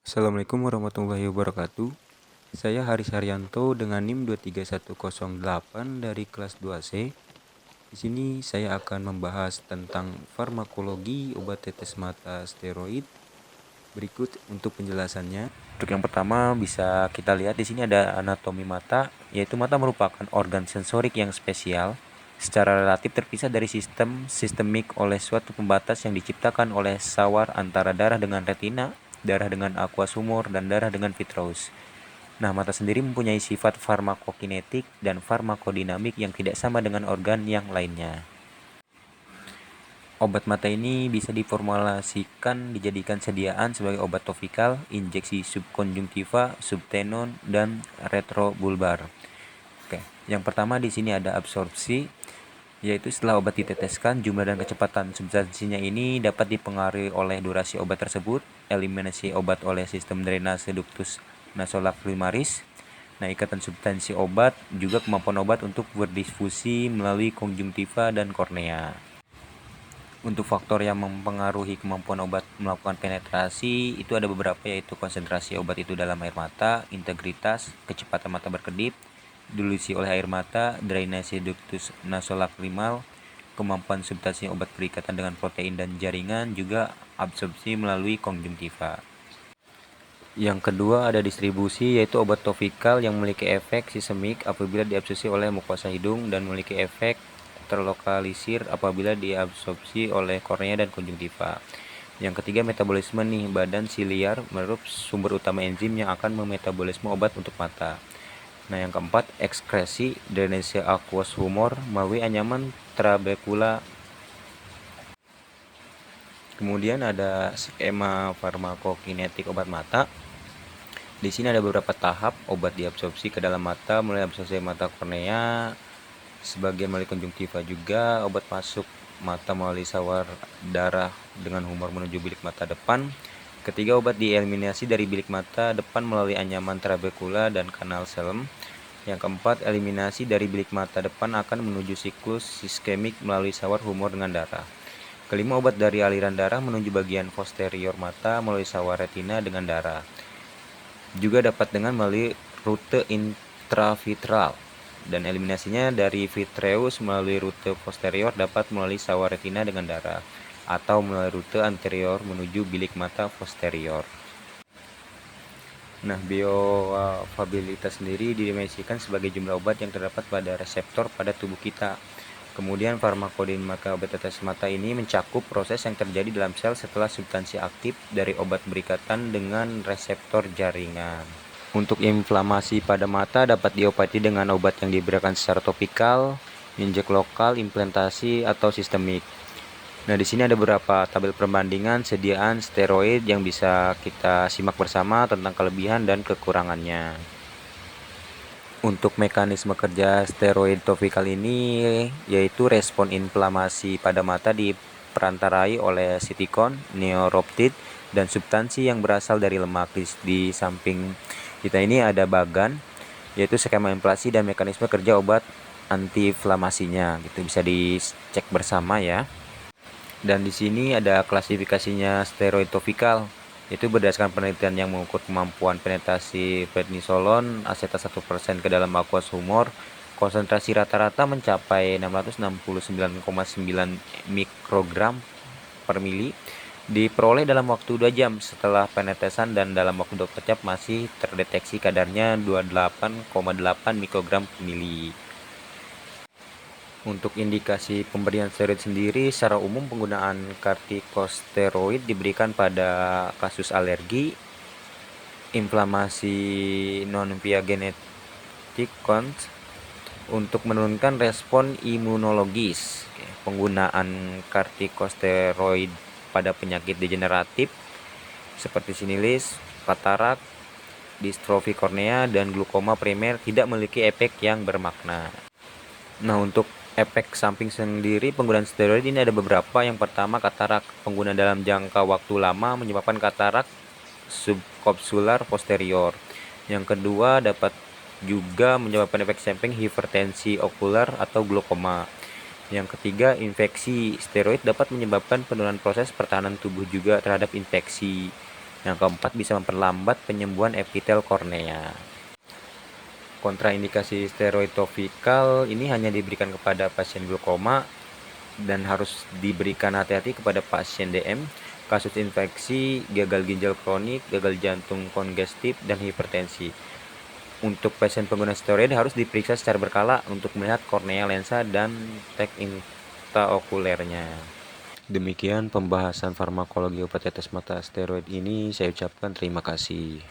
Assalamualaikum warahmatullahi wabarakatuh. Saya Haris Haryanto dengan NIM 23108 dari kelas 2C. Di sini saya akan membahas tentang farmakologi obat tetes mata steroid. Berikut untuk penjelasannya. Untuk yang pertama bisa kita lihat di sini ada anatomi mata, yaitu mata merupakan organ sensorik yang spesial secara relatif terpisah dari sistem sistemik oleh suatu pembatas yang diciptakan oleh sawar antara darah dengan retina, darah dengan aqueous humor, dan darah dengan vitreous. Nah, mata sendiri mempunyai sifat farmakokinetik dan farmakodinamik yang tidak sama dengan organ yang lainnya. Obat mata ini bisa diformulasikan dijadikan sediaan sebagai obat topikal, injeksi subkonjungtiva, subtenon, dan retrobulbar. Oke, yang pertama di sini ada absorpsi, yaitu setelah obat diteteskan, jumlah dan kecepatan substansinya ini dapat dipengaruhi oleh durasi obat tersebut, eliminasi obat oleh sistem drainase ductus nasolacrimaris. Nah, ikatan substansi obat juga kemampuan obat untuk berdifusi melalui konjungtiva dan kornea. Untuk faktor yang mempengaruhi kemampuan obat melakukan penetrasi itu ada beberapa, yaitu konsentrasi obat itu dalam air mata, integritas, kecepatan mata berkedip, dilusi oleh air mata, drainase ductus nasolacrimal, kemampuan substansi obat berikatan dengan protein dan jaringan, juga absorpsi melalui konjungtiva. Yang kedua ada distribusi, yaitu obat topikal yang memiliki efek sistemik apabila diabsorpsi oleh mukosa hidung dan memiliki efek terlokalisir apabila diabsorpsi oleh kornea dan konjungtiva. Yang ketiga metabolisme nih, badan siliar merupakan sumber utama enzim yang akan memetabolisme obat untuk mata. Nah, yang keempat ekskresi drainase aqueous humor melalui anyaman trabekula. Kemudian ada skema farmakokinetik obat mata. Di sini ada beberapa tahap obat diabsorpsi ke dalam mata, mulai absorpsi mata kornea, sebagian melalui konjungtiva juga, obat masuk mata melalui sawar darah dengan humor menuju bilik mata depan. Ketiga, obat dieliminasi dari bilik mata depan melalui anyaman trabekula dan kanal Selem. Yang keempat, eliminasi dari bilik mata depan akan menuju siklus iskemik melalui sawar humor dengan darah. Kelima, obat dari aliran darah menuju bagian posterior mata melalui sawar retina dengan darah. Juga dapat dengan melalui rute intravitreal, dan eliminasinya dari vitreous melalui rute posterior dapat melalui sawar retina dengan darah atau melalui rute anterior menuju bilik mata posterior. Nah, bioavailabilitas sendiri didefinisikan sebagai jumlah obat yang terdapat pada reseptor pada tubuh kita. Kemudian farmakodinamika obat tetes mata ini mencakup proses yang terjadi dalam sel setelah substansi aktif dari obat berikatan dengan reseptor jaringan. Untuk inflamasi pada mata dapat diobati dengan obat yang diberikan secara topikal, injek lokal, implantasi, atau sistemik. Nah, di sini ada beberapa tabel perbandingan sediaan steroid yang bisa kita simak bersama tentang kelebihan dan kekurangannya. Untuk mekanisme kerja steroid topikal ini yaitu respon inflamasi pada mata diperantarai oleh sitikon, neuropeptid, dan substansi yang berasal dari lemak. Di samping kita ini ada bagan, yaitu skema inflamasi dan mekanisme kerja obat antiinflamasinya. Gitu bisa dicek bersama ya. Dan di sini ada klasifikasinya steroid topikal, itu berdasarkan penelitian yang mengukur kemampuan penetrasi prednisolon asetat 1% ke dalam aqueous humor. Konsentrasi rata-rata mencapai 669,9 mikrogram per mili, diperoleh dalam waktu 2 jam setelah penetesan, dan dalam waktu 24 jam masih terdeteksi kadarnya 28,8 mikrogram per mili. Untuk indikasi pemberian steroid sendiri, secara umum penggunaan kortikosteroid diberikan pada kasus alergi, inflamasi non-piagenetik untuk menurunkan respon imunologis. Penggunaan kortikosteroid pada penyakit degeneratif seperti sinilis, katarak, distrofi kornea, dan glukoma primer tidak memiliki efek yang bermakna. Nah, untuk efek samping sendiri penggunaan steroid ini ada beberapa. Yang pertama, katarak. Pengguna dalam jangka waktu lama menyebabkan katarak subkapsular posterior. Yang kedua, dapat juga menyebabkan efek samping hipertensi okular atau glaukoma. Yang ketiga, infeksi. Steroid dapat menyebabkan penurunan proses pertahanan tubuh juga terhadap infeksi. Yang keempat, bisa memperlambat penyembuhan epitel kornea. Kontraindikasi steroid topikal ini hanya diberikan kepada pasien glaukoma dan harus diberikan hati-hati kepada pasien DM, kasus infeksi, gagal ginjal kronik, gagal jantung kongestif, dan hipertensi. Untuk pasien pengguna steroid harus diperiksa secara berkala untuk melihat kornea, lensa, dan tek intraokulernya. Demikian pembahasan farmakologi obat tetes mata steroid ini. Saya ucapkan terima kasih.